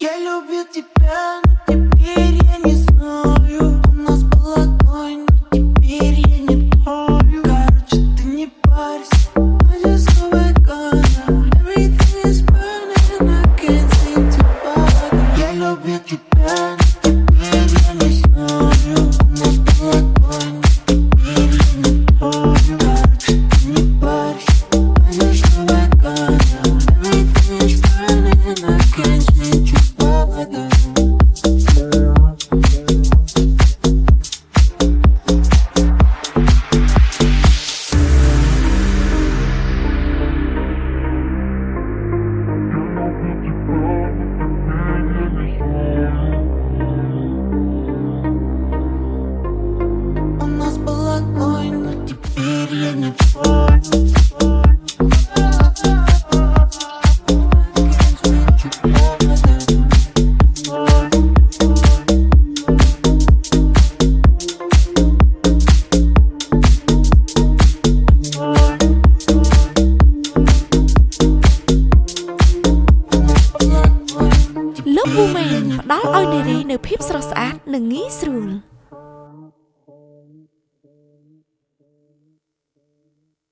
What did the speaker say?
Я любил тебя, но теперь я не знаю. У нас была той, но теперь я не тою. Короче, ты не парься, I just go back on her. Everything is burning, I can't seem to bother. Я любил тебя, но теперь я не знаю. У нас была той, но теперь я не тою. Короче, ты не парься, I just go back on her. Everything is burning, I can't seem to bother. У нас была той, но теперь я не твой. Lớp Women ផ្ដល់ឲ្យនារីនៅភាពស្រស់ស្អាតនិងងាយស្រួល